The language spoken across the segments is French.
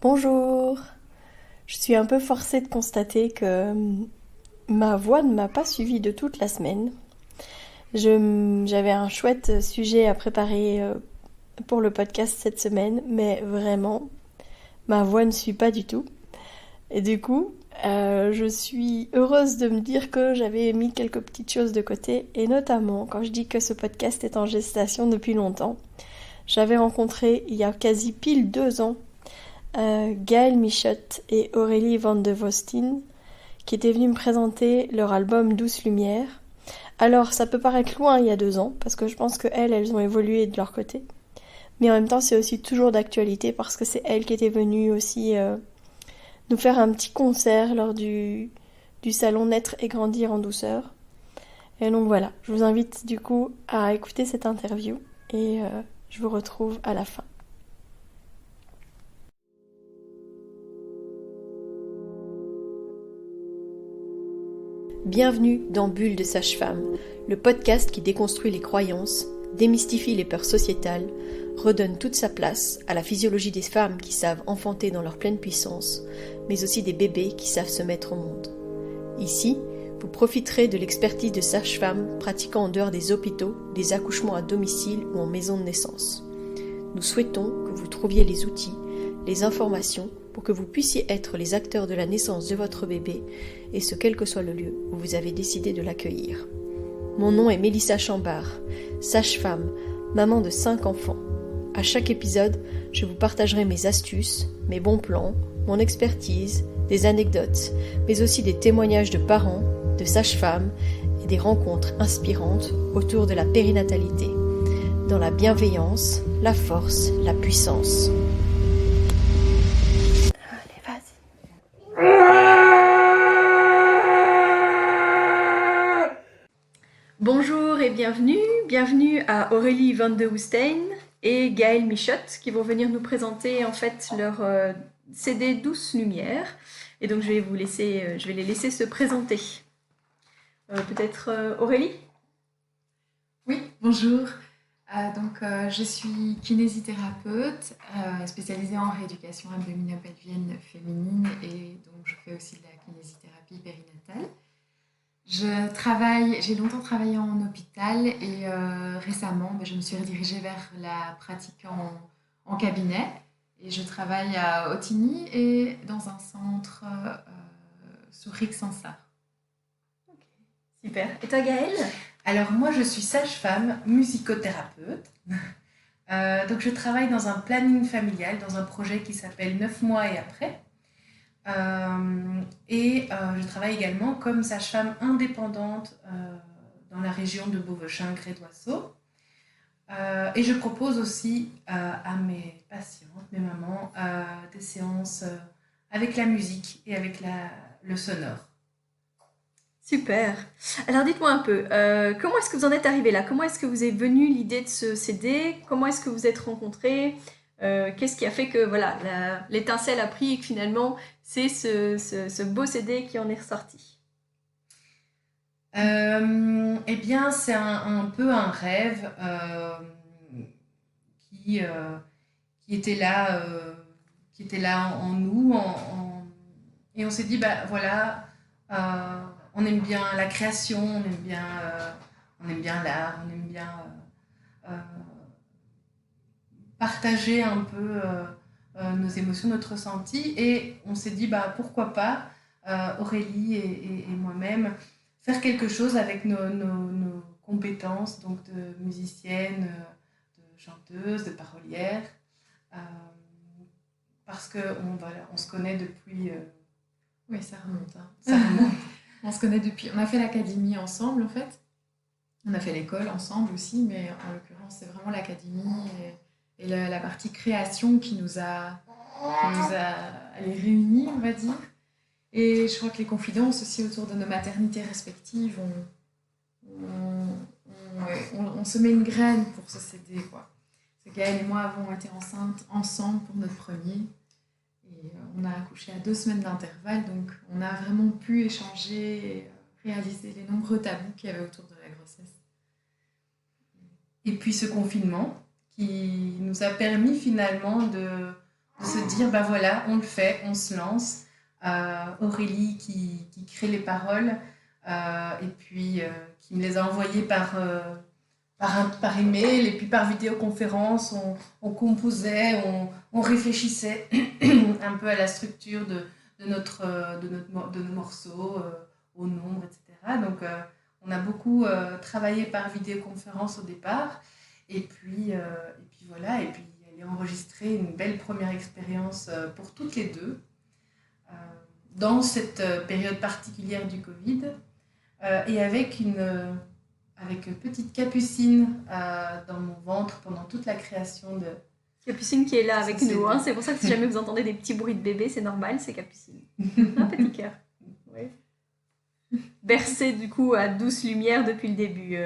Bonjour, je suis un peu forcée de constater que ma voix ne m'a pas suivie de toute la semaine. J'avais un chouette sujet à préparer pour le podcast cette semaine, mais vraiment, ma voix ne suit pas du tout. Et du coup, je suis heureuse de me dire que j'avais mis quelques petites choses de côté, et notamment quand je dis que ce podcast est en gestation depuis longtemps. J'avais rencontré il y a quasi pile 2 ans Gaël Michotte et Aurélie Van de Vostin qui étaient venus me présenter leur album Douce Lumière. Alors ça peut paraître loin il y a 2 ans parce que je pense que elles ont évolué de leur côté. Mais en même temps c'est aussi toujours d'actualité parce que c'est elles qui étaient venues aussi nous faire un petit concert lors du salon Naître et Grandir en douceur. Et donc voilà, je vous invite du coup à écouter cette interview et je vous retrouve à la fin. Bienvenue dans Bulle de Sage-Femme, le podcast qui déconstruit les croyances, démystifie les peurs sociétales, redonne toute sa place à la physiologie des femmes qui savent enfanter dans leur pleine puissance, mais aussi des bébés qui savent se mettre au monde. Ici, vous profiterez de l'expertise de sages-femmes pratiquant en dehors des hôpitaux, des accouchements à domicile ou en maison de naissance. Nous souhaitons que vous trouviez les outils, les informations pour que vous puissiez être les acteurs de la naissance de votre bébé, et ce quel que soit le lieu où vous avez décidé de l'accueillir. Mon nom est Mélissa Chambard, sage-femme, maman de 5 enfants. À chaque épisode, je vous partagerai mes astuces, mes bons plans, mon expertise, des anecdotes, mais aussi des témoignages de parents, de sages-femmes et des rencontres inspirantes autour de la périnatalité, dans la bienveillance, la force, la puissance. Allez, vas-y. Bonjour et bienvenue à Aurélie Van de Woestijn et Gaël Michotte qui vont venir nous présenter en fait leur CD Douce Lumière. Et donc je vais les laisser se présenter. Peut-être Aurélie ? Oui, bonjour. Je suis kinésithérapeute spécialisée en rééducation abdominopelvienne féminine et donc je fais aussi de la kinésithérapie périnatale. J'ai longtemps travaillé en hôpital et récemment je me suis redirigée vers la pratique en cabinet et je travaille à Ottignies et dans un centre sur Rixensart. Okay. Super. Et toi Gaëlle ? Alors moi je suis sage-femme, musicothérapeute. Donc je travaille dans un planning familial, dans un projet qui s'appelle 9 mois et après. Je travaille également comme sage-femme indépendante dans la région de Beauvechain-Gré-d'Oisseau. Et je propose aussi à mes patientes, mes mamans, des séances avec la musique et avec le sonore. Super. Alors dites-moi un peu, comment est-ce que vous en êtes arrivés là ? Comment est-ce que vous est venue l'idée de ce CD ? Comment est-ce que vous êtes rencontrés ? Qu'est-ce qui a fait que voilà, l'étincelle a pris et que finalement c'est ce beau CD qui en est ressorti ? Eh bien, c'est un peu un rêve qui était là en nous. Et on s'est dit, voilà, on aime bien la création, on aime bien l'art, on aime bien partager un peu nos émotions, notre ressenti. Et on s'est dit, pourquoi pas, Aurélie et moi-même, faire quelque chose avec nos compétences donc de musicienne, de chanteuse, de parolière, parce qu'on se connaît depuis... Oui, ça remonte. Ça remonte. On se connaît depuis... On a fait l'académie ensemble, en fait. On a fait l'école ensemble aussi, mais en l'occurrence, c'est vraiment l'académie et la partie création qui nous a réunis, on va dire. Et je crois que les confidences aussi autour de nos maternités respectives, on se met une graine pour ce CD, quoi. Gaëlle et moi avons été enceintes ensemble pour notre premier. Et on a accouché à 2 semaines d'intervalle, donc on a vraiment pu échanger et réaliser les nombreux tabous qu'il y avait autour de la grossesse. Et puis ce confinement qui nous a permis finalement de se dire, bah voilà, on le fait, on se lance. Aurélie qui crée les paroles et puis qui me les a envoyées par email et puis par vidéoconférence. On composait, on réfléchissait un peu à la structure de nos morceaux, au nombre, etc. Donc on a beaucoup travaillé par vidéoconférence au départ. Et puis voilà, et puis elle est enregistrée, une belle première expérience pour toutes les deux dans cette période particulière du Covid et avec petite Capucine dans mon ventre pendant toute la création de... Capucine qui est là avec nous, hein. C'est pour ça que si jamais vous entendez des petits bruits de bébé, c'est normal, c'est Capucine. Un petit cœur. Ouais. Bercée du coup à douce lumière depuis le début,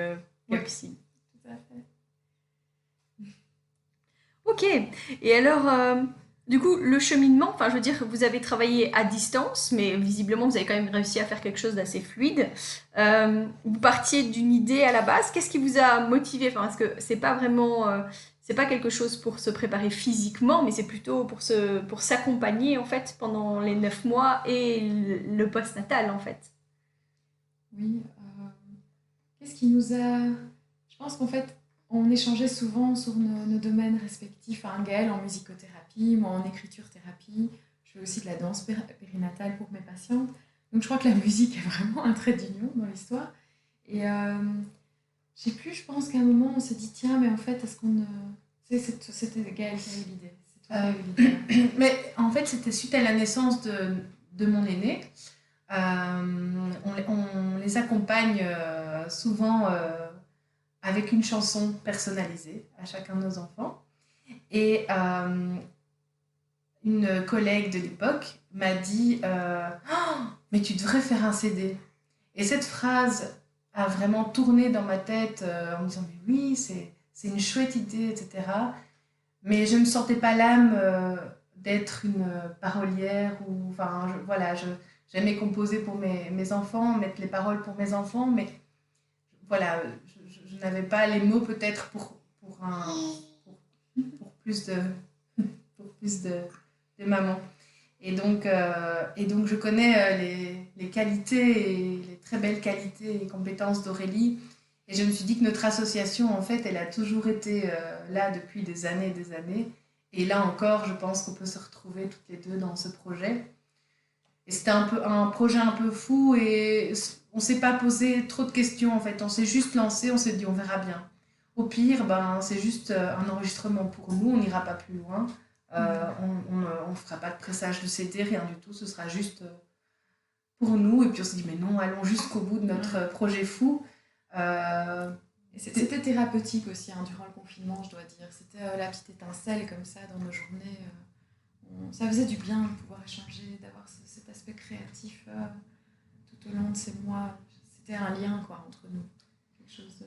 Capucine. Oui, tout à fait. Ok, et alors, du coup, le cheminement, enfin je veux dire, vous avez travaillé à distance, mais visiblement vous avez quand même réussi à faire quelque chose d'assez fluide. Vous partiez d'une idée à la base, qu'est-ce qui vous a motivé? Enfin, parce que c'est pas vraiment, c'est pas quelque chose pour se préparer physiquement, mais c'est plutôt pour s'accompagner en fait pendant les 9 mois et le post-natal en fait. Oui, qu'est-ce qui nous a... Je pense qu'en fait, on échangeait souvent sur nos domaines respectifs. Enfin, Gaëlle en musicothérapie, moi en écriture-thérapie. Je fais aussi de la danse périnatale pour mes patientes. Donc je crois que la musique est vraiment un trait d'union dans l'histoire. Et je sais plus, je pense qu'à un moment on s'est dit, tiens, mais en fait, est-ce qu'on ne... C'était Gaëlle qui a eu l'idée. C'est toi qui as eu l'idée. Mais en fait, c'était suite à la naissance de mon aîné. On les accompagne souvent avec une chanson personnalisée à chacun de nos enfants. Et une collègue de l'époque m'a dit oh, mais tu devrais faire un CD. Et cette phrase a vraiment tourné dans ma tête en me disant mais oui, c'est une chouette idée, etc. Mais je ne me sentais pas l'âme d'être une parolière ou enfin voilà, j'aimais composer pour mes enfants, mettre les paroles pour mes enfants, mais voilà, je n'avais pas les mots peut-être pour plus de maman. Et donc je connais les qualités et les très belles qualités et compétences d'Aurélie. Et je me suis dit que notre association, en fait, elle a toujours été là depuis des années et des années. Et là encore, je pense qu'on peut se retrouver toutes les deux dans ce projet. Et c'était un projet un peu fou et on ne s'est pas posé trop de questions, en fait. On s'est juste lancé, on s'est dit on verra bien. Au pire, ben, c'est juste un enregistrement pour nous, on n'ira pas plus loin. On ne fera pas de pressage de CD, rien du tout. Ce sera juste pour nous. Et puis on s'est dit mais non, allons jusqu'au bout de notre projet fou. C'était thérapeutique aussi durant le confinement, je dois dire. C'était la petite étincelle comme ça dans nos journées. Ça faisait du bien de pouvoir échanger, d'avoir cet aspect créatif tout au long de ces mois. C'était un lien quoi, entre nous. Quelque chose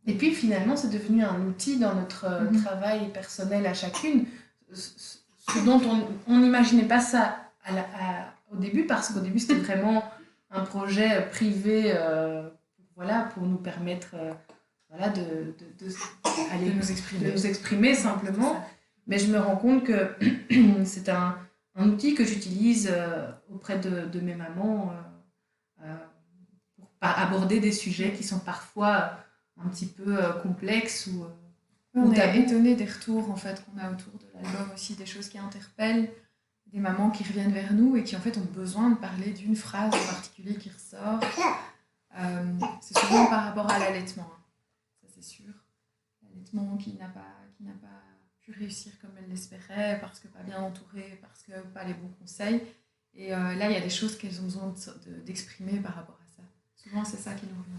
Et puis finalement, c'est devenu un outil dans notre travail personnel à chacune. Ce dont on n'imaginait pas ça au début, parce qu'au début, c'était vraiment un projet privé voilà, pour nous permettre de nous exprimer simplement. Mais je me rends compte que c'est un outil que j'utilise auprès de mes mamans pour aborder des sujets qui sont parfois un petit peu complexes ou on est étonné des retours en fait, qu'on a autour de l'album aussi, des choses qui interpellent, des mamans qui reviennent vers nous et qui en fait ont besoin de parler d'une phrase en particulier qui ressort. C'est souvent par rapport à l'allaitement, ça c'est sûr. L'allaitement qui n'a pas pu réussir comme elle l'espérait, parce que pas bien entourée, parce que pas les bons conseils. Et là, il y a des choses qu'elles ont besoin d'exprimer par rapport à ça. Souvent, c'est ça qui nous revient.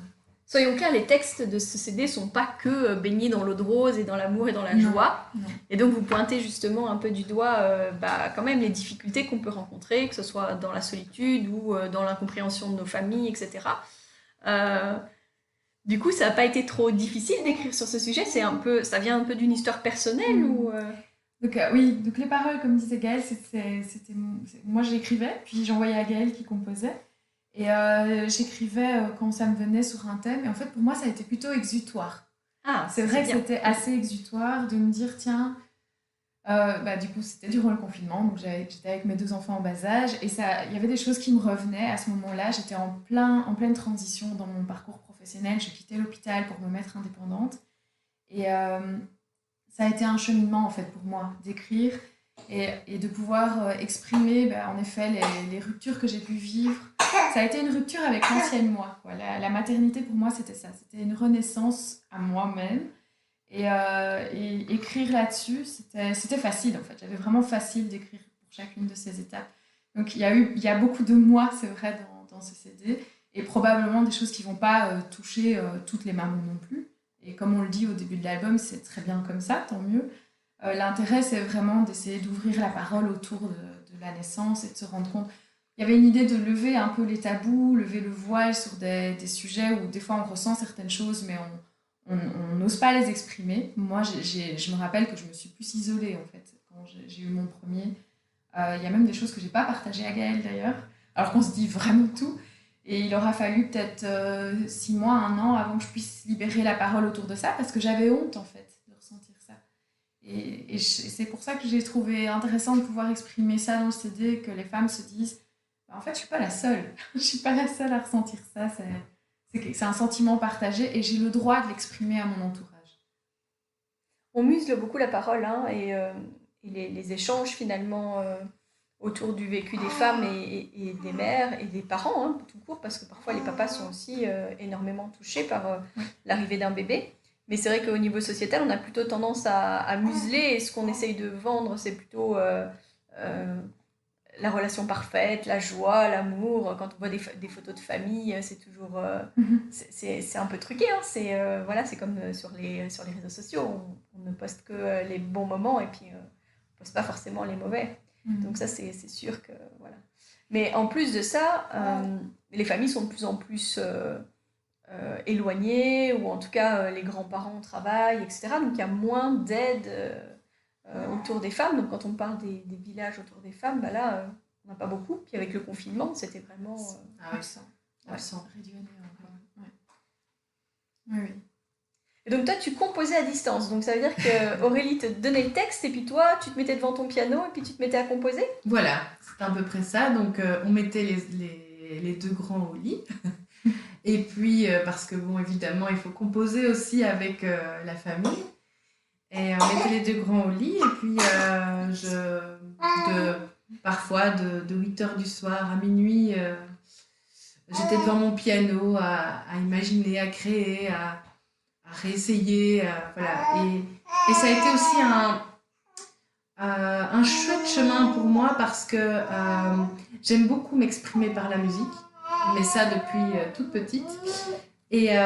Soyons clairs, les textes de ce CD sont pas que baignés dans l'eau de rose et dans l'amour et dans la joie. Non. Et donc vous pointez justement un peu du doigt quand même les difficultés qu'on peut rencontrer, que ce soit dans la solitude ou dans l'incompréhension de nos familles, etc. Du coup, ça n'a pas été trop difficile d'écrire sur ce sujet. Ça vient un peu d'une histoire personnelle ou Donc oui, donc les paroles, comme disait Gaëlle, moi j'écrivais, puis j'envoyais à Gaëlle qui composait. Et j'écrivais quand ça me venait sur un thème. Et en fait, pour moi, ça a été plutôt exutoire. Ah, c'est vrai que c'était assez exutoire de me dire, tiens, Du coup, c'était durant le confinement, donc j'étais avec mes 2 enfants en bas âge, et il y avait des choses qui me revenaient à ce moment-là. J'étais en pleine transition dans mon parcours professionnel. Je quittais l'hôpital pour me mettre indépendante, et ça a été un cheminement en fait pour moi d'écrire et de pouvoir exprimer, en effet, les ruptures que j'ai pu vivre. Ça a été une rupture avec l'ancienne moi, quoi. La maternité pour moi c'était ça, c'était une renaissance à moi-même. Et écrire là-dessus, c'était facile en fait. J'avais vraiment facile d'écrire pour chacune de ces étapes. Donc il y a beaucoup de moi, c'est vrai, dans ce CD, et probablement des choses qui vont pas toucher toutes les mamans non plus. Et comme on le dit au début de l'album, c'est très bien comme ça, tant mieux. L'intérêt, c'est vraiment d'essayer d'ouvrir la parole autour de la naissance et de se rendre compte. Il y avait une idée de lever un peu les tabous, lever le voile sur des sujets où des fois on ressent certaines choses, mais on n'ose pas les exprimer. Moi, je me rappelle que je me suis plus isolée, en fait, quand j'ai eu mon premier. Il y a même des choses que j'ai pas partagées à Gaël, d'ailleurs, alors qu'on se dit vraiment tout. Et il aura fallu peut-être 6 mois, 1 an avant que je puisse libérer la parole autour de ça, parce que j'avais honte, en fait, de ressentir ça. Et c'est pour ça que j'ai trouvé intéressant de pouvoir exprimer ça dans le CD, que les femmes se disent en fait, je suis pas la seule. Je suis pas la seule à ressentir ça. C'est un sentiment partagé et j'ai le droit de l'exprimer à mon entourage. On muscle beaucoup la parole, hein, et les échanges finalement autour du vécu des femmes et des mères et des parents, hein, tout court, parce que parfois les papas sont aussi énormément touchés par l'arrivée d'un bébé. Mais c'est vrai qu'au niveau sociétal, on a plutôt tendance à museler, et ce qu'on essaye de vendre, c'est plutôt la relation parfaite, la joie, l'amour. Quand on voit des photos de famille, c'est toujours c'est un peu truqué, hein. C'est comme sur les réseaux sociaux, on ne poste que les bons moments, et puis on poste pas forcément les mauvais. Donc ça, c'est sûr que voilà. Mais en plus de ça, les familles sont de plus en plus éloignées, ou en tout cas les grands-parents travaillent, etc. Donc il y a moins d'aide autour des femmes. Donc quand on parle des villages autour des femmes, là, on n'a pas beaucoup. Puis avec le confinement, c'était vraiment absent, réduit à néant. Ouais. Oui. Et donc toi, tu composais à distance. Donc ça veut dire que Aurélie te donnait le texte, et puis toi, tu te mettais devant ton piano et puis tu te mettais à composer. Voilà, c'est à peu près ça. Donc on mettait les 2 grands au lit. Et puis, parce que bon, évidemment, il faut composer aussi avec la famille. Et on mettait les 2 grands au lit. Et puis, parfois, de 8h du soir à minuit, j'étais devant mon piano à imaginer, à créer, à réessayer. Voilà. Et ça a été aussi un chouette chemin pour moi, parce que j'aime beaucoup m'exprimer par la musique. Mais ça depuis toute petite. Et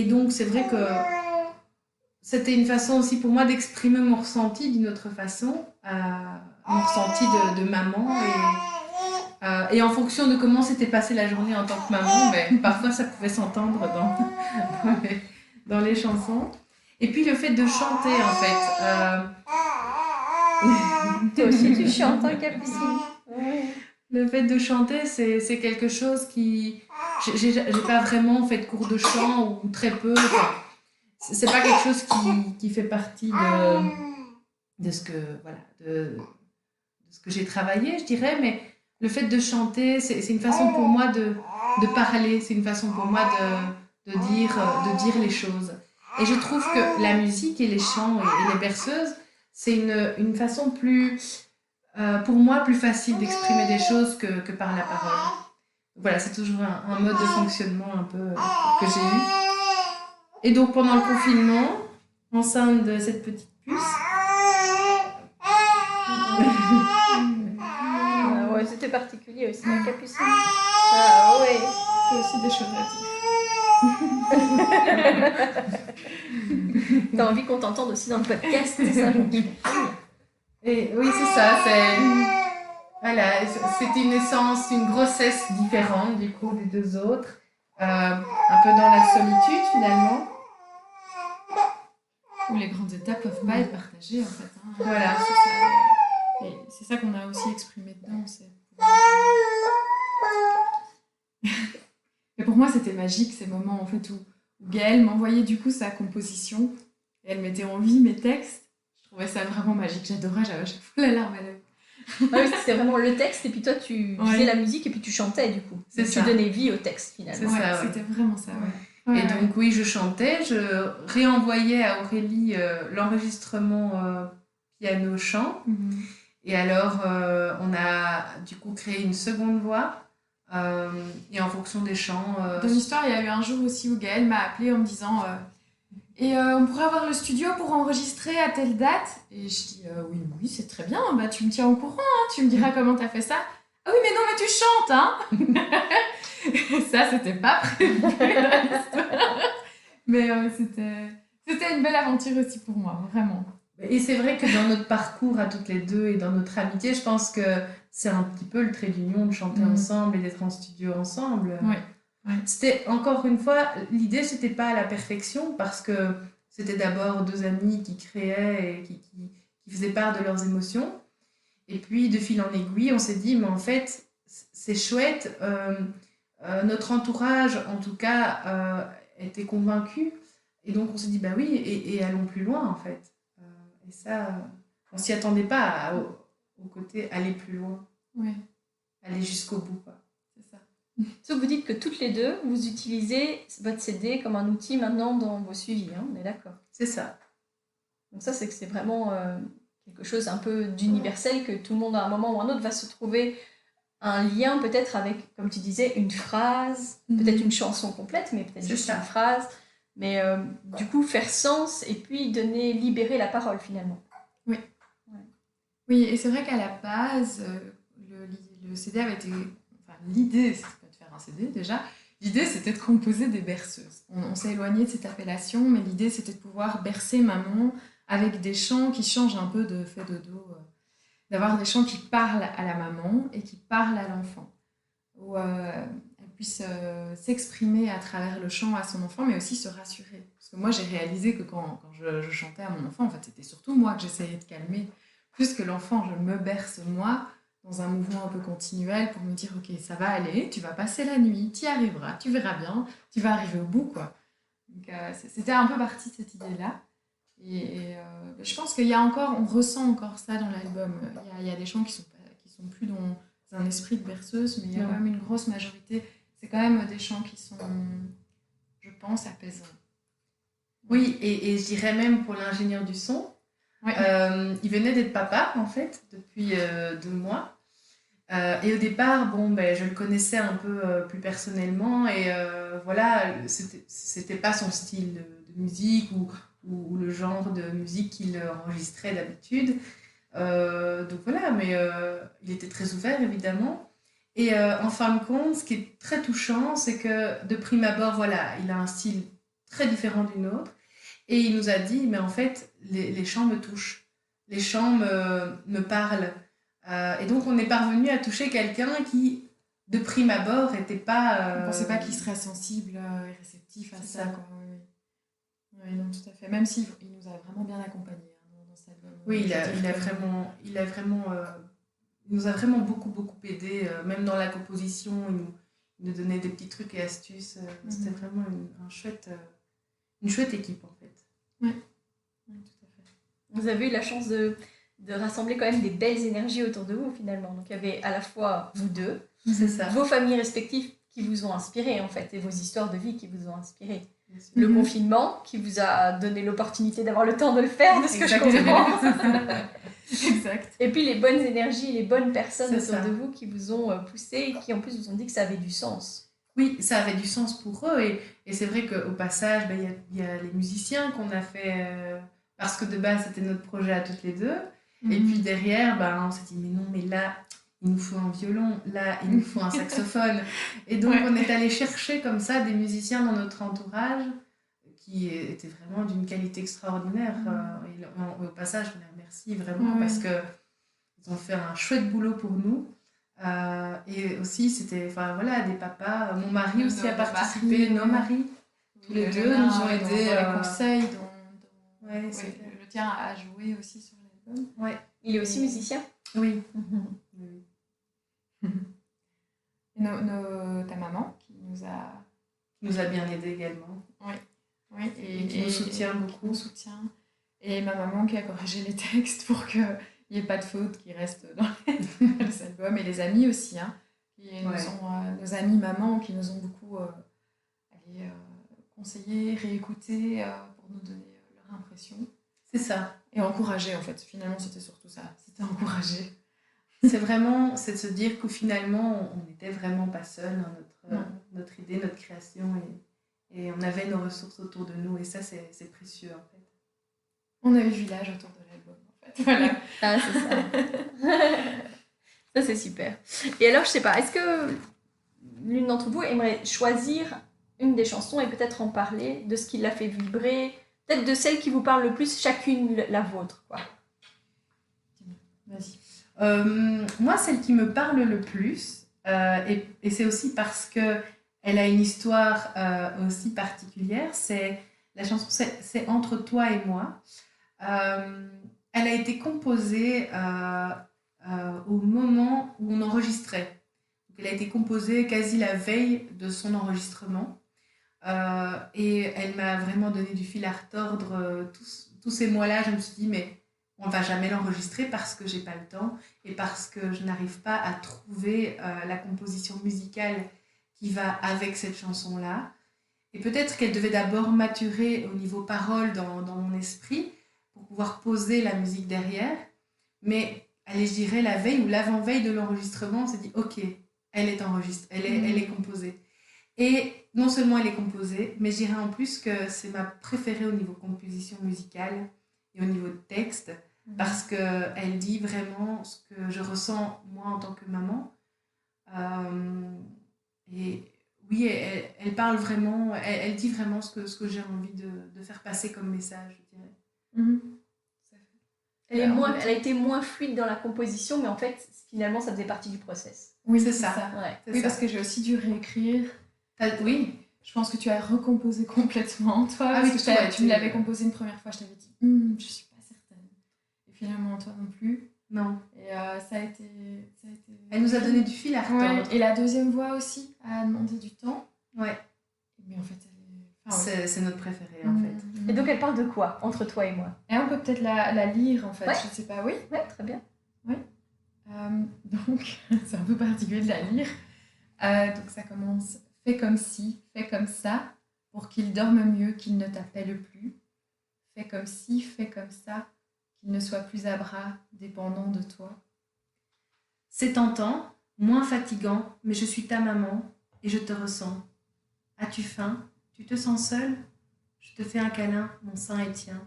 donc, c'est vrai que c'était une façon aussi pour moi d'exprimer mon ressenti d'une autre façon, mon ressenti de maman. Et en fonction de comment s'était passée la journée en tant que maman, mais parfois ça pouvait s'entendre dans les chansons. Et puis le fait de chanter, en fait. Toi aussi, tu chantes, hein, Capucine? Le fait de chanter, c'est quelque chose qui... J'ai pas vraiment fait de cours de chant, ou très peu. Enfin, c'est pas quelque chose qui fait partie de ce que j'ai travaillé, je dirais. Mais le fait de chanter, c'est une façon pour moi de parler. C'est une façon pour moi de dire les choses. Et je trouve que la musique et les chants et les berceuses, c'est une façon pour moi, plus facile d'exprimer des choses que par la parole. Voilà, c'est toujours un mode de fonctionnement un peu que j'ai eu. Et donc, pendant le confinement, enceinte de cette petite puce... ouais, c'était particulier aussi, la Capucine. Ah ouais, c'est aussi des choses à dire. T'as envie qu'on t'entende aussi dans le podcast, c'est ça? Et oui, c'est ça. Voilà, c'était une naissance, une grossesse différente du coup des 2 autres. Un peu dans la solitude finalement. Où les grandes étapes peuvent pas être partagées, en fait. Hein. Voilà, c'est ça. Et c'est ça qu'on a aussi exprimé dedans. Et pour moi, c'était magique, ces moments en fait où Gaëlle m'envoyait du coup sa composition et elle mettait en vie mes textes. Je trouvais ça vraiment magique. J'adorais, j'avais à chaque fois la larme à l'œil. Ah oui, c'était vraiment le texte, et puis toi, tu faisais la musique, et puis tu chantais, du coup. C'est Donc, ça. tu donnais vie au texte, finalement. C'est ça, C'était vraiment ça, ouais. Et donc, oui, je chantais, je réenvoyais à Aurélie l'enregistrement piano-chant. Et alors, on a du coup créé une seconde voix. Et en fonction des chants. Dans l'histoire, il y a eu un jour aussi où Gaëlle m'a appelée en me disant on pourrait avoir le studio pour enregistrer à telle date. Et je dis oui, c'est très bien, bah, tu me tiens au courant, hein, tu me diras comment t'as fait ça. Ah oui, mais non, mais tu chantes, hein. Ça, c'était pas prévu dans l'histoire. Mais c'était une belle aventure aussi pour moi, vraiment. Et c'est vrai que dans notre parcours à toutes les deux et dans notre amitié, je pense que c'est un petit peu le trait d'union de chanter ensemble et d'être en studio ensemble. Oui. C'était, encore une fois, l'idée, c'était pas à la perfection parce que c'était d'abord deux amis qui créaient et qui faisaient part de leurs émotions. Et puis, de fil en aiguille, on s'est dit, mais en fait, c'est chouette. Notre entourage, en tout cas, était convaincu. Et donc, on s'est dit, bah oui, et allons plus loin, en fait. Et ça, on s'y attendait pas au côté aller plus loin. Oui. Aller jusqu'au bout, quoi. C'est ça. Donc, vous dites que toutes les deux, vous utilisez votre CD comme un outil maintenant dans vos suivis, hein, on est d'accord. C'est ça. Donc ça, c'est que c'est vraiment quelque chose un peu d'universel, que tout le monde, à un moment ou un autre, va se trouver un lien peut-être avec, comme tu disais, une phrase, peut-être une chanson complète, mais peut-être juste une phrase. Mais du coup, faire sens et puis libérer la parole, finalement. Oui. Ouais. Oui, et c'est vrai qu'à la base, le CD avait été... Enfin, l'idée, c'était pas de faire un CD, déjà. L'idée, c'était de composer des berceuses. On s'est éloigné de cette appellation, mais l'idée, c'était de pouvoir bercer maman avec des chants qui changent un peu de fait de dos. D'avoir des chants qui parlent à la maman et qui parlent à l'enfant. Où elle puisse s'exprimer à travers le chant à son enfant, mais aussi se rassurer. Parce que moi, j'ai réalisé que quand je chantais à mon enfant, en fait, c'était surtout moi que j'essayais de calmer. Plus que l'enfant, je me berce moi, dans un mouvement un peu continuel, pour me dire, ok, ça va aller, tu vas passer la nuit, tu y arriveras, tu verras bien, tu vas arriver au bout, quoi. Donc, c'était un peu parti de cette idée-là. Et je pense qu'il y a encore, on ressent encore ça dans l'album. Il y a des chants qui sont plus dans un esprit de berceuse, mais il y a quand même une grosse majorité. C'est quand même des chants qui sont, je pense, apaisants. Oui, et je dirais même pour l'ingénieur du son, il venait d'être papa, en fait, depuis 2 mois. Et au départ, je le connaissais un peu plus personnellement, et voilà, c'était pas son style de musique ou le genre de musique qu'il enregistrait d'habitude. Donc voilà, mais il était très ouvert, évidemment. Et en fin de compte, ce qui est très touchant, c'est que de prime abord, voilà, il a un style très différent du nôtre. Et il nous a dit, mais en fait, les chants me touchent. Les chants me parlent. Et donc, on est parvenu à toucher quelqu'un qui, de prime abord, n'était pas... On ne pensait pas qu'il serait sensible et réceptif à ça. Quoi. Oui, non, tout à fait. Même s'il nous a vraiment bien accompagnés dans cet album. Oui, il nous a vraiment beaucoup, beaucoup aidés. Même dans la composition, il nous donnait des petits trucs et astuces. C'était vraiment une chouette équipe, en fait. Oui, tout à fait. Vous avez eu la chance de rassembler quand même des belles énergies autour de vous, finalement. Donc, il y avait à la fois vous deux, c'est ça, vos familles respectives qui vous ont inspiré, en fait, et vos histoires de vie qui vous ont inspiré. Le confinement qui vous a donné l'opportunité d'avoir le temps de le faire, de ce que je comprends. Exact. Et puis les bonnes énergies, les bonnes personnes autour de vous qui vous ont poussé et qui en plus vous ont dit que ça avait du sens. Oui, ça avait du sens pour eux. Et c'est vrai qu'au passage, y a les musiciens qu'on a fait, parce que de base c'était notre projet à toutes les deux. Et puis derrière, on s'est dit, mais non, mais là, il nous faut un violon, là, il nous faut un saxophone. Et donc, on est allé chercher comme ça des musiciens dans notre entourage qui étaient vraiment d'une qualité extraordinaire. Et au passage, on les remercie vraiment parce qu'ils ont fait un chouette boulot pour nous. Et aussi, c'était des papas. Mon mari aussi a participé, nos maris. Tous les deux nous ont aidés. Dans les conseils, le tien a joué aussi sur l'album. Ouais. Il est aussi musicien. Oui. Ta maman qui nous a bien aidés également. Oui. Et qui nous soutient beaucoup. Et ma maman qui a corrigé les textes pour qu'il n'y ait pas de fautes qui restent dans les albums. Et les amis aussi, hein, qui nous ont, nos amis mamans qui nous ont beaucoup conseillé, réécouté pour nous donner leur impression. C'est ça. Et encourager, en fait. Finalement, c'était surtout ça. C'était encourager. C'est de se dire qu'au finalement, on n'était vraiment pas seul dans notre idée, notre création. Et on avait nos ressources autour de nous. Et ça, c'est précieux, en fait. On a eu le village autour de l'album, en fait. Voilà. Ah, c'est ça. Ça, c'est super. Et alors, je sais pas, est-ce que l'une d'entre vous aimerait choisir une des chansons et peut-être en parler de ce qui l'a fait vibrer, peut-être de celle qui vous parle le plus, chacune la vôtre, quoi. Vas-y. Moi, celle qui me parle le plus, et c'est aussi parce qu'elle a une histoire aussi particulière, la chanson c'est Entre toi et moi. Elle a été composée au moment où on enregistrait. Donc, elle a été composée quasi la veille de son enregistrement. Et elle m'a vraiment donné du fil à retordre tous ces mois-là. Je me suis dit, mais on ne va jamais l'enregistrer parce que j'ai pas le temps et parce que je n'arrive pas à trouver la composition musicale qui va avec cette chanson-là. Et peut-être qu'elle devait d'abord maturer au niveau parole dans mon esprit pour pouvoir poser la musique derrière. Mais allez, je dirais la veille ou l'avant-veille de l'enregistrement, on s'est dit, ok, elle est enregistrée, elle est composée. Et non seulement elle est composée, mais je dirais en plus que c'est ma préférée au niveau composition musicale et au niveau de texte, parce qu'elle dit vraiment ce que je ressens moi en tant que maman. Et oui, elle parle vraiment, elle dit vraiment ce que j'ai envie de faire passer comme message, je dirais. Mm-hmm. Elle a été moins fluide dans la composition, mais en fait, finalement, ça faisait partie du process. Oui, c'est ça. Ouais. C'est oui, ça. parce que j'ai aussi dû réécrire. Oui. Je pense que tu as recomposé complètement, toi. Ah oui, parce que tu me l'avais composé une première fois, je t'avais dit, je suis pas certaine. Et finalement, toi non plus. Non. Et ça a été... Elle nous a donné du fil à retordre. Ouais. Et la deuxième voix aussi a demandé du temps. Ouais. Mais en fait, c'est notre préférée, en fait. Et donc, elle parle de quoi, Entre toi et moi? Et on peut peut-être la lire, en fait. Ouais. Je ne sais pas, oui. Ouais, très bien. Oui. Donc, c'est un peu particulier de la lire. Donc, ça commence... Fais comme ci, fais comme ça, pour qu'il dorme mieux, qu'il ne t'appelle plus. Fais comme ci, fais comme ça, qu'il ne soit plus à bras, dépendant de toi. C'est tentant, moins fatigant, mais je suis ta maman et je te ressens. As-tu faim? Tu te sens seule? Je te fais un câlin, mon sein est tien.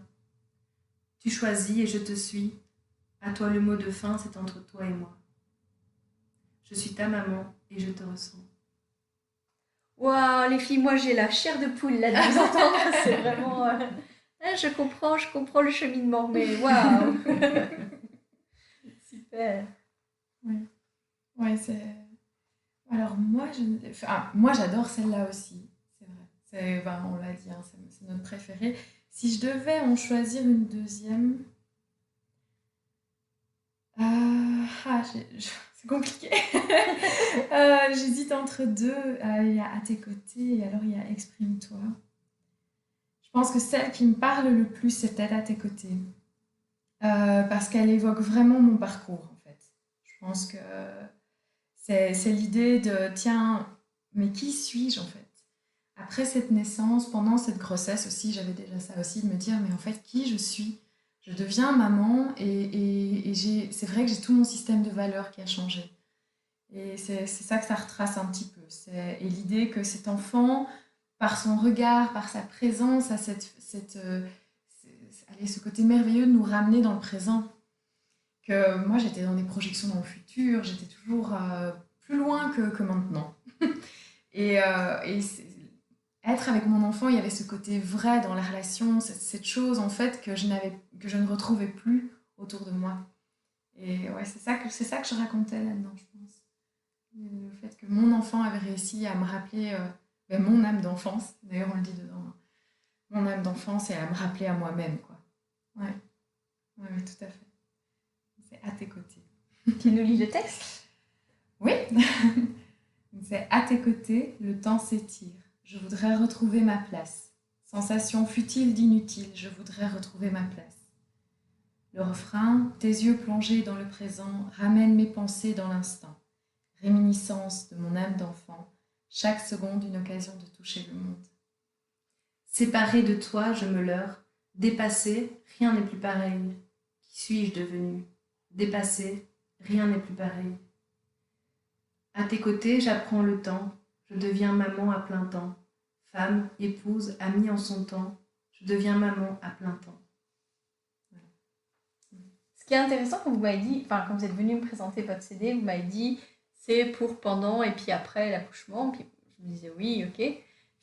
Tu choisis et je te suis. À toi le mot de fin, c'est entre toi et moi. Je suis ta maman et je te ressens. Waouh, les filles, moi j'ai la chair de poule là de vous entendre. C'est vraiment. Je comprends le cheminement, mais waouh! Super! Oui. Ouais, c'est. Alors, moi, moi j'adore celle-là aussi, c'est vrai. On l'a dit, hein, c'est notre préférée. Si je devais en choisir une deuxième. C'est compliqué. J'hésite entre deux. Il y a À tes côtés et alors il y a Exprime-toi. Je pense que celle qui me parle le plus, c'est peut-être À tes côtés. Parce qu'elle évoque vraiment mon parcours, en fait. Je pense que c'est l'idée de, tiens, mais qui suis-je, en fait? Après cette naissance, pendant cette grossesse aussi, j'avais déjà ça aussi, de me dire, mais en fait, qui je suis? Je deviens maman et c'est vrai que j'ai tout mon système de valeurs qui a changé. Et c'est ça que ça retrace un petit peu. Et l'idée que cet enfant, par son regard, par sa présence, a ce côté merveilleux de nous ramener dans le présent. Que moi, j'étais dans des projections dans le futur, j'étais toujours plus loin que maintenant. et être avec mon enfant, il y avait ce côté vrai dans la relation, cette chose en fait que je ne retrouvais plus autour de moi. Et ouais, c'est ça que je racontais là-dedans, je pense. Le fait que mon enfant avait réussi à me rappeler mon âme d'enfance, d'ailleurs on le dit dedans, hein. Mon âme d'enfance et à me rappeler à moi-même, quoi. Ouais, tout à fait. C'est À tes côtés. Tu nous lis le texte? Oui. C'est À tes côtés, le temps s'étire. Je voudrais retrouver ma place. Sensation futile d'inutile, je voudrais retrouver ma place. Le refrain, tes yeux plongés dans le présent, ramènent mes pensées dans l'instant. Réminiscence de mon âme d'enfant, chaque seconde une occasion de toucher le monde. Séparée de toi, je me leurre. Dépassée, rien n'est plus pareil. Qui suis-je devenue? Dépassée, rien n'est plus pareil. À tes côtés, j'apprends le temps. Je deviens maman à plein temps. Femme, épouse, amie en son temps. Je deviens maman à plein temps. Ce qui est intéressant quand vous m'avez dit, enfin quand vous êtes venu me présenter votre CD, vous m'avez dit c'est pour pendant et puis après l'accouchement. Puis je me disais oui, ok.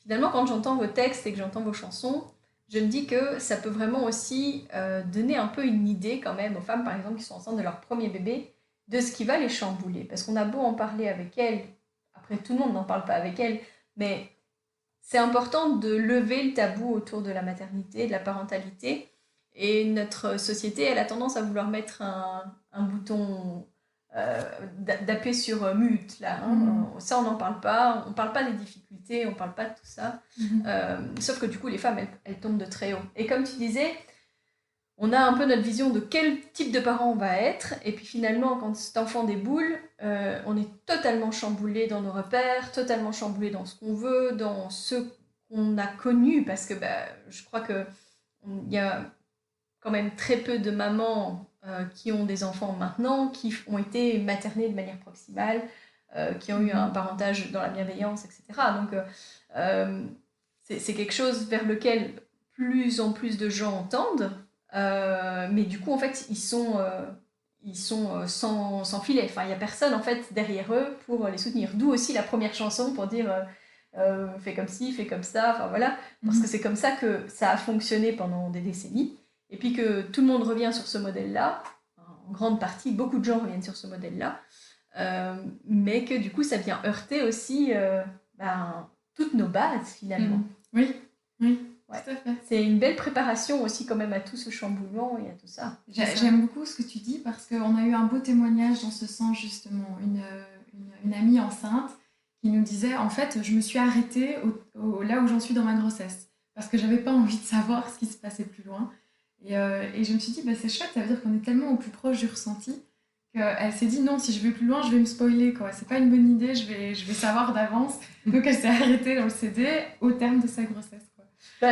Finalement, quand j'entends vos textes et que j'entends vos chansons, je me dis que ça peut vraiment aussi donner un peu une idée quand même aux femmes, par exemple, qui sont enceintes de leur premier bébé, de ce qui va les chambouler. Parce qu'on a beau en parler avec elles, après tout le monde n'en parle pas avec elles, mais c'est important de lever le tabou autour de la maternité, de la parentalité. Et notre société, elle a tendance à vouloir mettre un bouton d'appuyer sur mute là. Ça, on n'en parle pas. On parle pas des difficultés, on parle pas de tout ça. Sauf que du coup, les femmes, elles tombent de très haut. Et comme tu disais, on a un peu notre vision de quel type de parent on va être. Et puis finalement, quand cet enfant déboule, on est totalement chamboulé dans nos repères, totalement chamboulé dans ce qu'on veut, dans ce qu'on a connu. Parce que je crois qu'il y a quand même très peu de mamans qui ont des enfants maintenant, qui ont été maternées de manière proximale, qui ont eu un parentage dans la bienveillance, etc. Donc c'est quelque chose vers lequel plus en plus de gens tendent, mais du coup en fait ils sont sans filet. Enfin, il n'y a personne en fait derrière eux pour les soutenir. D'où aussi la première chanson pour dire fais comme ci, fais comme ça, enfin voilà, parce que c'est comme ça que ça a fonctionné pendant des décennies. Et puis que tout le monde revient sur ce modèle-là, en grande partie, beaucoup de gens reviennent sur ce modèle-là, mais que du coup ça vient heurter aussi toutes nos bases finalement. Oui, ouais. Tout à fait. C'est une belle préparation aussi quand même à tout ce chamboulement et à tout ça. J'aime beaucoup ce que tu dis parce qu'on a eu un beau témoignage dans ce sens justement, une amie enceinte qui nous disait en fait je me suis arrêtée là où j'en suis dans ma grossesse parce que j'avais pas envie de savoir ce qui se passait plus loin. Et je me suis dit, c'est chouette, ça veut dire qu'on est tellement au plus proche du ressenti qu'elle s'est dit, non, si je vais plus loin, je vais me spoiler, quoi. C'est pas une bonne idée, je vais savoir d'avance. Donc elle s'est arrêtée dans le CD au terme de sa grossesse, quoi.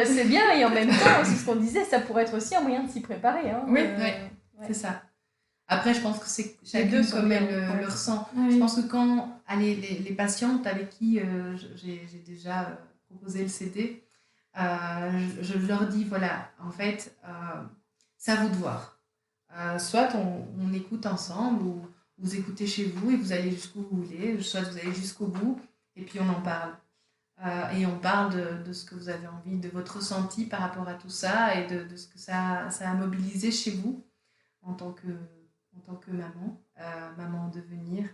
C'est bien, et en même temps, c'est ce qu'on disait, ça pourrait être aussi un moyen de s'y préparer. Hein, oui, c'est ça. Après, je pense que c'est chacune comme elle le ressent. Oui. Je pense que quand les patientes avec qui j'ai déjà proposé le CD, je leur dis, voilà, en fait, c'est à vous de voir. Soit on écoute ensemble, ou vous écoutez chez vous et vous allez jusqu'où vous voulez, soit vous allez jusqu'au bout et puis on en parle. Et on parle de ce que vous avez envie, de votre ressenti par rapport à tout ça et de ce que ça a mobilisé chez vous en tant que maman, maman en devenir.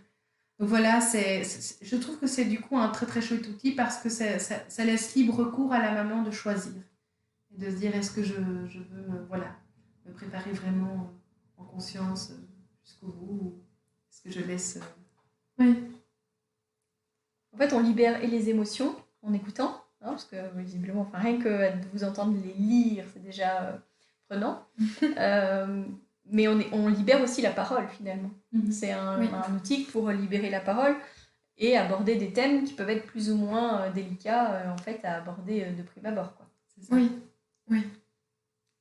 Donc voilà, je trouve que c'est du coup un très très chouette outil parce que ça laisse libre cours à la maman de choisir et de se dire est-ce que je veux me préparer vraiment en conscience jusqu'au bout ou est-ce que je laisse... Oui. En fait, on libère et les émotions en écoutant, hein, parce que visiblement, rien que de vous entendre les lire, c'est déjà prenant. Mais on libère aussi la parole finalement. C'est un outil pour libérer la parole et aborder des thèmes qui peuvent être plus ou moins délicats en fait à aborder de prime abord, quoi. C'est ça. Oui.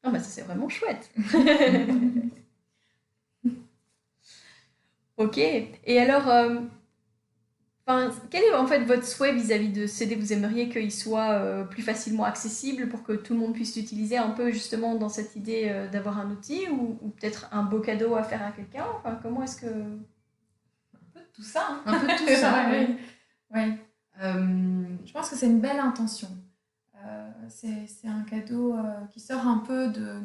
Non, ça c'est vraiment chouette. Ok. Et alors, quel est en fait votre souhait vis-à-vis de ce CD? Vous aimeriez qu'il soit plus facilement accessible pour que tout le monde puisse l'utiliser un peu justement dans cette idée d'avoir un outil ou peut-être un beau cadeau à faire à quelqu'un? Enfin, comment est-ce que... Un peu de tout ça. Hein. Un peu de tout ça, oui. Oui. Je pense que c'est une belle intention. C'est un cadeau qui sort un peu de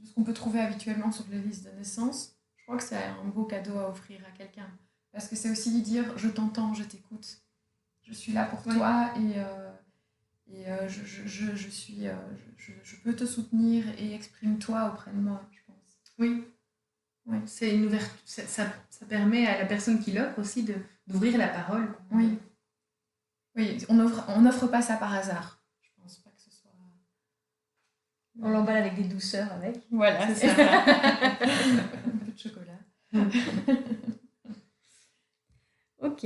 ce qu'on peut trouver habituellement sur les listes de naissance. Je crois que c'est un beau cadeau à offrir à quelqu'un. Parce que c'est aussi lui dire je t'entends, je t'écoute, je suis là pour toi et je peux te soutenir et exprime-toi auprès de moi, je pense. Oui. C'est une ouverture, ça permet à la personne qui l'offre aussi d'ouvrir la parole. Oui, on n'offre pas ça par hasard. Je pense pas que ce soit... On l'emballe avec des douceurs avec. Voilà, C'est c'est ça. ça. Un peu de chocolat. Ok.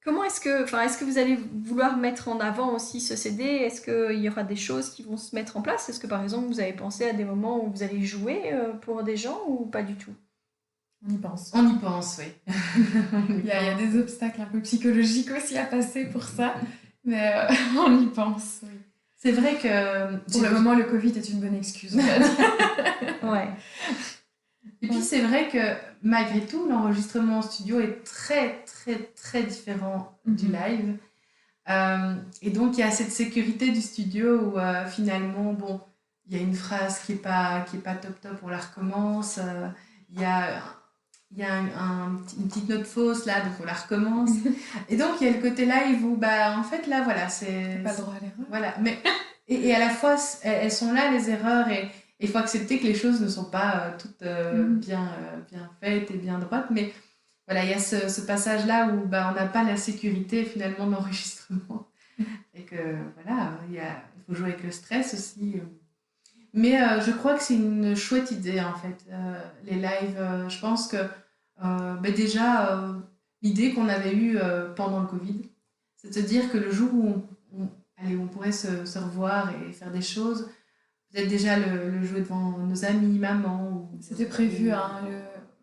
Comment est-ce que vous allez vouloir mettre en avant aussi ce CD? Est-ce qu'il y aura des choses qui vont se mettre en place? Est-ce que par exemple vous avez pensé à des moments où vous allez jouer pour des gens ou pas du tout? On y pense. On y pense, oui. Il y a des obstacles un peu psychologiques aussi à passer pour ça, mais on y pense, oui. C'est vrai que... Pour le moment, le Covid est une bonne excuse, on va dire. Ouais. Et puis c'est vrai que malgré tout, l'enregistrement en studio est très très très différent du live. Et donc il y a cette sécurité du studio où finalement, bon, il y a une phrase qui est pas top top, on la recommence. Il y a une petite note fausse là, donc on la recommence. Et donc il y a le côté live où en fait là voilà, c'est Pas le droit à l'erreur. voilà, mais et à la fois elles sont là les erreurs et il faut accepter que les choses ne sont pas toutes bien faites et bien droites, mais voilà, il y a ce passage-là où on n'a pas la sécurité finalement d'enregistrement. Et que voilà, il faut jouer avec le stress aussi. Mais je crois que c'est une chouette idée en fait, les lives. Je pense que déjà, l'idée qu'on avait eue pendant le Covid, c'est de se dire que le jour où on pourrait se revoir et faire des choses, peut-être déjà le jouer devant nos amis, maman. C'était prévu via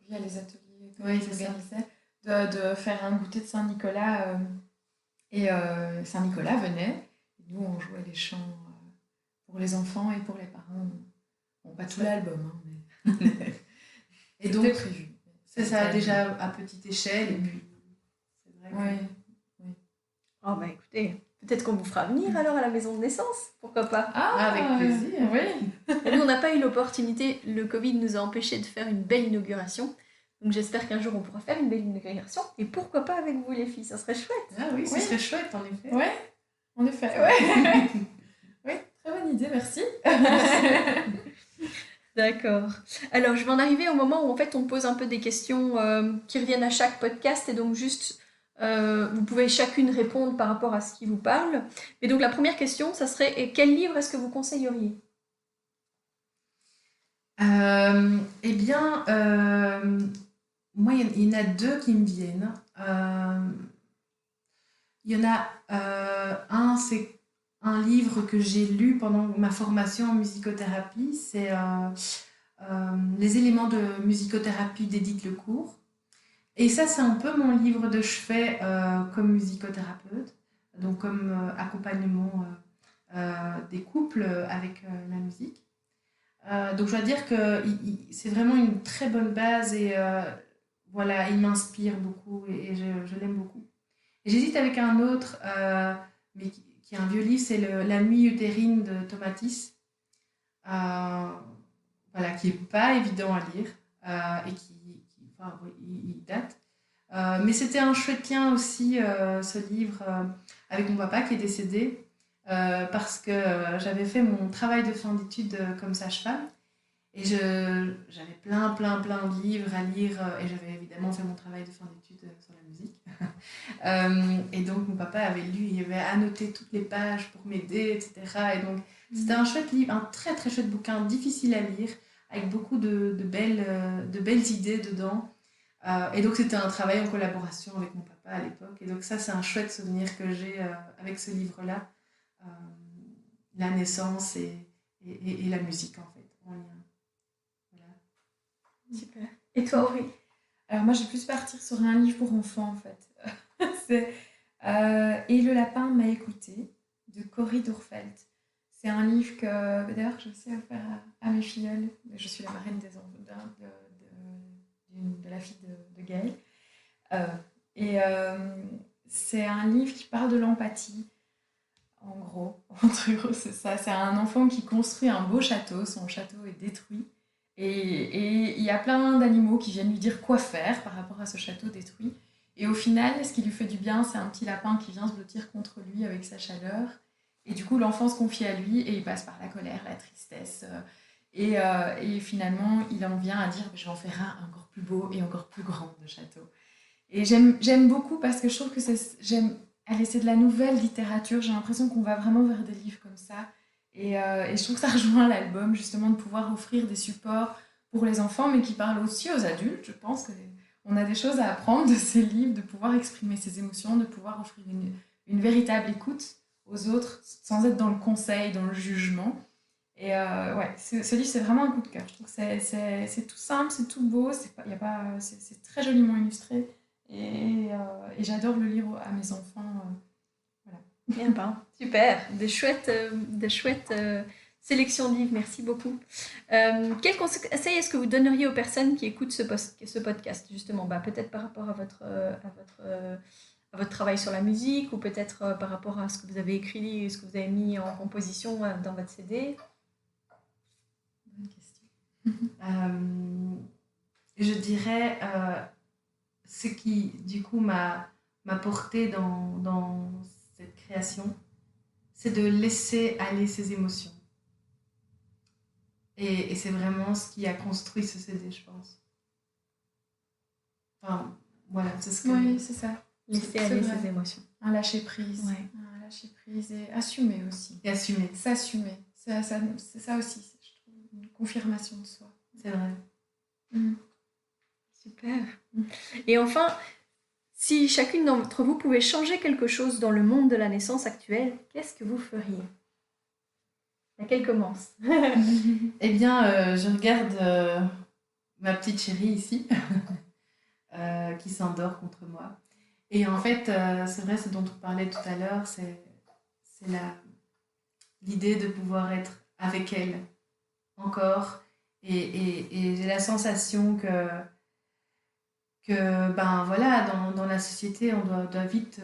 les ateliers que Oui, j'organisais de faire un goûter de Saint-Nicolas. Et Saint-Nicolas venait. Et nous, on jouait les chants pour les enfants et pour les parents. Bon, pas tout l'album, hein, mais et donc, c'était prévu. C'est ça, déjà à petite échelle. Et puis, c'est vrai que... Oui. Oh bah écoutez, peut-être qu'on vous fera venir alors à la maison de naissance, pourquoi pas? Avec plaisir. Oui. Nous, on n'a pas eu l'opportunité, le Covid nous a empêchés de faire une belle inauguration. Donc j'espère qu'un jour on pourra faire une belle inauguration. Et pourquoi pas avec vous les filles, ça serait chouette. Ah oui, ce serait chouette en effet. Oui, en effet. Ouais. Oui, très bonne idée, merci. D'accord. Alors je vais en arriver au moment où en fait on pose un peu des questions qui reviennent à chaque podcast et donc juste vous pouvez chacune répondre par rapport à ce qui vous parle. Et donc la première question, ça serait quel livre est-ce que vous conseilleriez? Eh bien, moi, il y en a deux qui me viennent. Il y en a un, c'est un livre que j'ai lu pendant ma formation en musicothérapie. C'est Les éléments de musicothérapie d'Édith Lecourt. Et ça, c'est un peu mon livre de chevet comme musicothérapeute, donc comme accompagnement des couples avec la musique. Donc je dois dire que c'est vraiment une très bonne base et voilà, il m'inspire beaucoup et je l'aime beaucoup. Et j'hésite avec un autre, mais qui est un vieux livre, c'est La nuit utérine de Tomatis, voilà, qui n'est pas évident à lire et enfin, oui, il date. Mais c'était un chouette lien aussi, ce livre, avec mon papa qui est décédé. Parce que j'avais fait mon travail de fin d'études comme sage-femme et j'avais plein de livres à lire et j'avais évidemment fait mon travail de fin d'études sur la musique. Et donc mon papa avait lu, il avait annoté toutes les pages pour m'aider, etc. Et donc c'était un chouette livre, un très très chouette bouquin, difficile à lire, avec beaucoup de belles idées dedans. Et donc c'était un travail en collaboration avec mon papa à l'époque. Et donc ça c'est un chouette souvenir que j'ai avec ce livre-là. La naissance et la musique en fait en lien. Voilà. Super. Et toi Aurélie? Alors moi je vais plus partir sur un livre pour enfants en fait. C'est Et le lapin m'a écouté de Cory Dourfeld. C'est un livre que d'ailleurs j'ai aussi offert à mes filleules. Je suis la marraine des enfants de la fille de Gaël. C'est un livre qui parle de l'empathie. En gros, c'est ça. C'est un enfant qui construit un beau château. Son château est détruit. Et il y a plein d'animaux qui viennent lui dire quoi faire par rapport à ce château détruit. Et au final, ce qui lui fait du bien, c'est un petit lapin qui vient se blottir contre lui avec sa chaleur. Et du coup, l'enfant se confie à lui et il passe par la colère, la tristesse. Et finalement, il en vient à dire « je vais en faire un encore plus beau et encore plus grand de château ». Et j'aime beaucoup parce que je trouve que c'est de la nouvelle littérature. J'ai l'impression qu'on va vraiment vers des livres comme ça. Et je trouve que ça rejoint l'album, justement, de pouvoir offrir des supports pour les enfants, mais qui parlent aussi aux adultes. Je pense qu'on a des choses à apprendre de ces livres, de pouvoir exprimer ses émotions, de pouvoir offrir une véritable écoute aux autres, sans être dans le conseil, dans le jugement. Et ouais, ce livre, c'est vraiment un coup de cœur. Je trouve que c'est tout simple, c'est tout beau, c'est très joliment illustré. Et j'adore le lire à mes enfants. Voilà. Bien, ben, super, des chouettes sélections de livres, merci beaucoup. Quel conseil est-ce que vous donneriez aux personnes qui écoutent ce podcast, justement, peut-être par rapport à votre travail sur la musique, ou peut-être par rapport à ce que vous avez écrit, ce que vous avez mis en composition dans votre CD? Bonne question. Je dirais ce qui, du coup, m'a porté dans cette création, c'est de laisser aller ses émotions. Et c'est vraiment ce qui a construit ce CD, je pense. Enfin, voilà, c'est ce que... Oui, c'est ça. Laisser aller ses émotions. Un lâcher-prise. Ouais. Un lâcher-prise et assumer aussi. Et assumer. S'assumer. C'est ça aussi, je trouve, une confirmation de soi. C'est vrai. Super. Et enfin, si chacune d'entre vous pouvait changer quelque chose dans le monde de la naissance actuelle, qu'est-ce que vous feriez? Laquelle commence? Eh bien, je regarde ma petite chérie ici, qui s'endort contre moi. Et en fait, c'est vrai, ce dont on parlait tout à l'heure, c'est l'idée de pouvoir être avec elle encore. Et j'ai la sensation que ben voilà, dans la société, on doit vite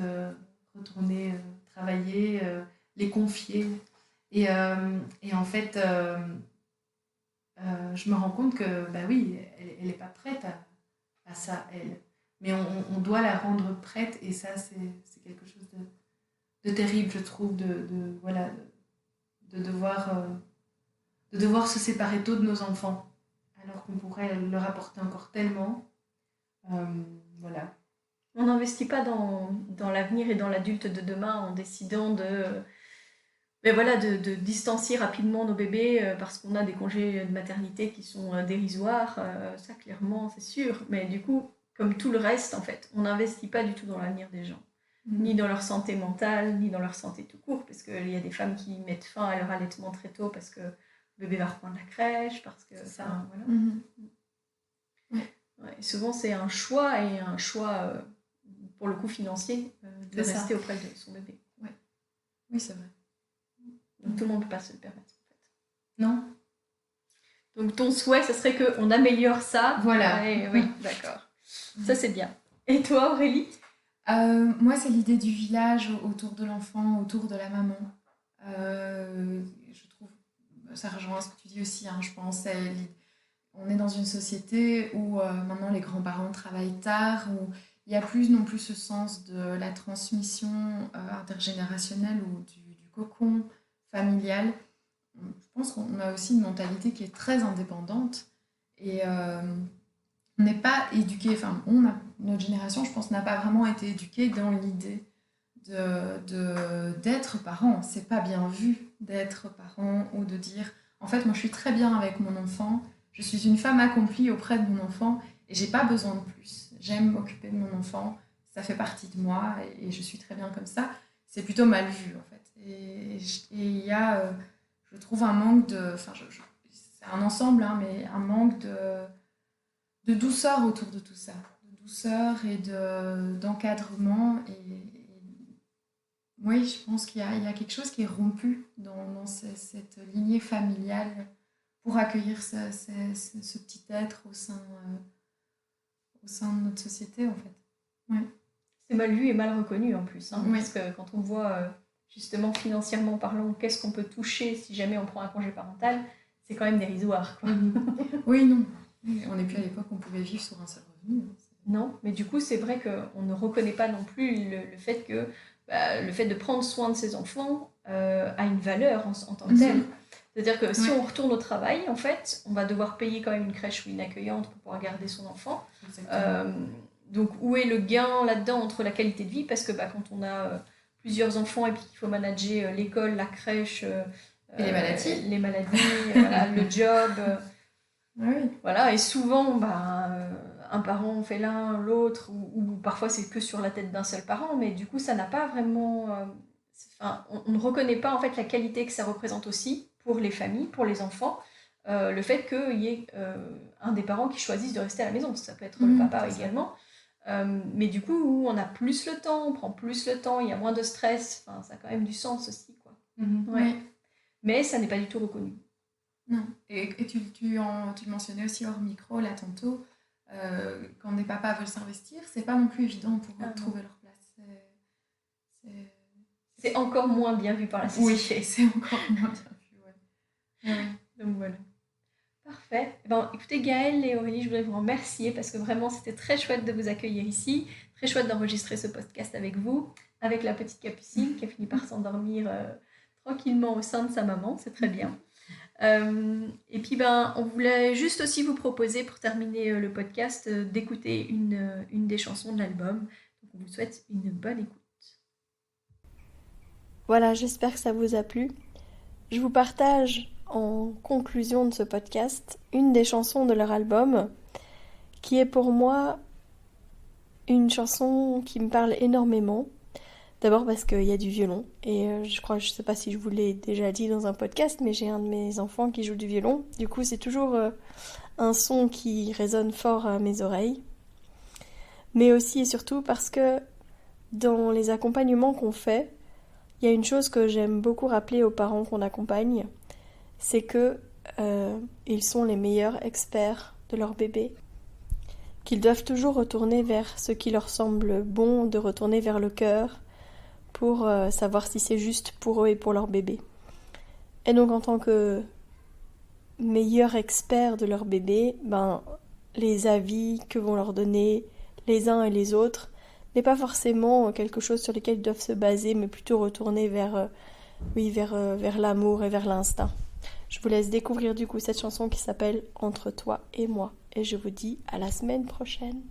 retourner travailler, les confier. Et en fait, je me rends compte que, bah oui, elle n'est pas prête à ça, elle. Mais on doit la rendre prête, et ça, c'est quelque chose de terrible, je trouve, voilà, de devoir se séparer tôt de nos enfants, alors qu'on pourrait leur apporter encore tellement. Voilà. On n'investit pas dans l'avenir et dans l'adulte de demain en décidant de distancier rapidement nos bébés parce qu'on a des congés de maternité qui sont dérisoires. Ça, clairement, c'est sûr. Mais du coup, comme tout le reste, en fait, on n'investit pas du tout dans l'avenir des gens. Ni dans leur santé mentale, ni dans leur santé tout court. Parce qu'il y a des femmes qui mettent fin à leur allaitement très tôt parce que le bébé va reprendre la crèche, parce que... C'est ça. Voilà. Ouais, souvent, c'est un choix, et un choix, pour le coup, financier, de rester auprès de son bébé. Ouais. Oui, c'est vrai. Donc tout le monde ne peut pas se le permettre, en fait. Non. Donc ton souhait, ce serait qu'on améliore ça. Voilà. Oui, d'accord. Ça, c'est bien. Et toi, Aurélie? Moi, c'est l'idée du village autour de l'enfant, autour de la maman. Je trouve, ça rejoint ce que tu dis aussi, hein, je pense. On est dans une société où maintenant les grands-parents travaillent tard, où il n'y a plus non plus ce sens de la transmission intergénérationnelle ou du cocon familial. Je pense qu'on a aussi une mentalité qui est très indépendante, et on n'est pas éduqué, enfin notre génération, je pense, n'a pas vraiment été éduquée dans l'idée d'être parent. C'est pas bien vu d'être parent, ou de dire en fait moi je suis très bien avec mon enfant, je suis une femme accomplie auprès de mon enfant et j'ai pas besoin de plus. J'aime m'occuper de mon enfant, ça fait partie de moi et je suis très bien comme ça. C'est plutôt mal vu en fait. Et il y a, je trouve, un manque de... Enfin, c'est un ensemble, hein, mais un manque de douceur autour de tout ça. De douceur et d'encadrement. Oui, je pense qu'il y a quelque chose qui est rompu dans cette lignée familiale pour accueillir ce petit être au sein de notre société, en fait. Ouais. C'est mal vu et mal reconnu, en plus. Hein, Oui. parce que quand on voit, justement, financièrement parlant, qu'est-ce qu'on peut toucher si jamais on prend un congé parental, c'est quand même dérisoire, quoi. Oui, non. On n'est plus à l'époque où on pouvait vivre sur un seul revenu. Non, mais du coup, c'est vrai qu'on ne reconnaît pas non plus le fait que le fait de prendre soin de ses enfants a une valeur en tant que telle. C'est-à-dire que si on retourne au travail, en fait, on va devoir payer quand même une crèche ou une accueillante pour pouvoir garder son enfant. Donc, où est le gain là-dedans entre la qualité de vie? Parce que quand on a plusieurs enfants et puis qu'il faut manager l'école, la crèche, Et les maladies. Les maladies, voilà, le job. Oui. Voilà, et souvent, un parent fait l'un, l'autre, ou parfois c'est que sur la tête d'un seul parent, mais du coup, ça n'a pas vraiment... on ne reconnaît pas en fait la qualité que ça représente aussi pour les familles, pour les enfants, le fait qu'il y ait un des parents qui choisisse de rester à la maison. Ça peut être le papa également. Mais du coup, on a plus le temps, on prend plus le temps, il y a moins de stress, ça a quand même du sens aussi, quoi. Ouais. Oui. Mais ça n'est pas du tout reconnu. Non. Et tu le mentionnais aussi hors micro, là, tantôt, quand des papas veulent s'investir, c'est pas non plus évident pour eux de trouver leur place. C'est encore moins bien vu par la société. Oui, c'est encore moins bien vu, ouais. Donc voilà. Parfait. Écoutez, Gaëlle et Aurélie, je voudrais vous remercier parce que vraiment, c'était très chouette de vous accueillir ici, très chouette d'enregistrer ce podcast avec vous, avec la petite Capucine qui a fini par s'endormir tranquillement au sein de sa maman, c'est très bien. Et puis, on voulait juste aussi vous proposer, pour terminer le podcast, d'écouter une des chansons de l'album. Donc, on vous souhaite une bonne écoute. Voilà, j'espère que ça vous a plu. Je vous partage en conclusion de ce podcast une des chansons de leur album qui est pour moi une chanson qui me parle énormément. D'abord parce qu'il y a du violon et je sais pas si je vous l'ai déjà dit dans un podcast, mais j'ai un de mes enfants qui joue du violon. Du coup, c'est toujours un son qui résonne fort à mes oreilles. Mais aussi et surtout parce que dans les accompagnements qu'on fait, il y a une chose que j'aime beaucoup rappeler aux parents qu'on accompagne, c'est que ils sont les meilleurs experts de leur bébé, qu'ils doivent toujours retourner vers ce qui leur semble bon, de retourner vers le cœur pour savoir si c'est juste pour eux et pour leur bébé. Et donc en tant que meilleurs experts de leur bébé, les avis que vont leur donner les uns et les autres n'est pas forcément quelque chose sur lequel ils doivent se baser, mais plutôt retourner vers l'amour et vers l'instinct. Je vous laisse découvrir du coup cette chanson qui s'appelle « Entre toi et moi » et je vous dis à la semaine prochaine.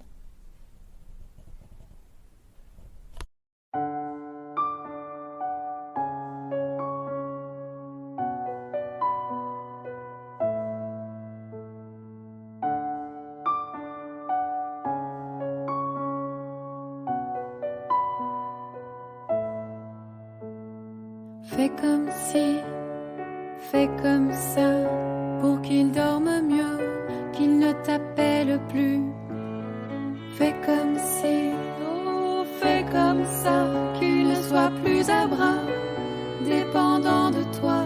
Fais comme si, fais comme ça, pour qu'il dorme mieux, qu'il ne t'appelle plus. Fais comme si, oh, fais comme ça, qu'il ne soit plus à bras, dépendant de toi.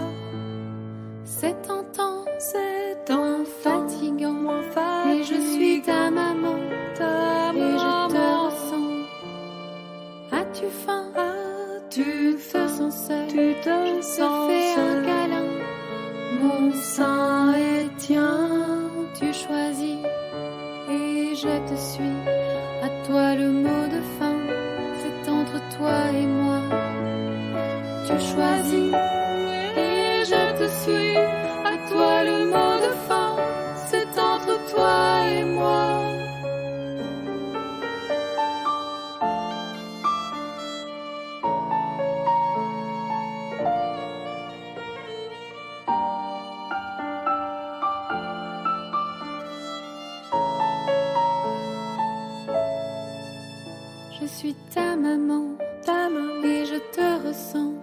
C'est tentant, fatigant, mais je suis ta maman, et je te ressens. As-tu faim? Tu te sens seul, tu te fais un câlin. Mon sein est tien, tu choisis et je te suis. À toi le mot de fin, c'est entre toi et moi. Tu choisis et je te suis. À toi le mot de fin, c'est entre toi et moi. Je suis ta maman, et je te ressens,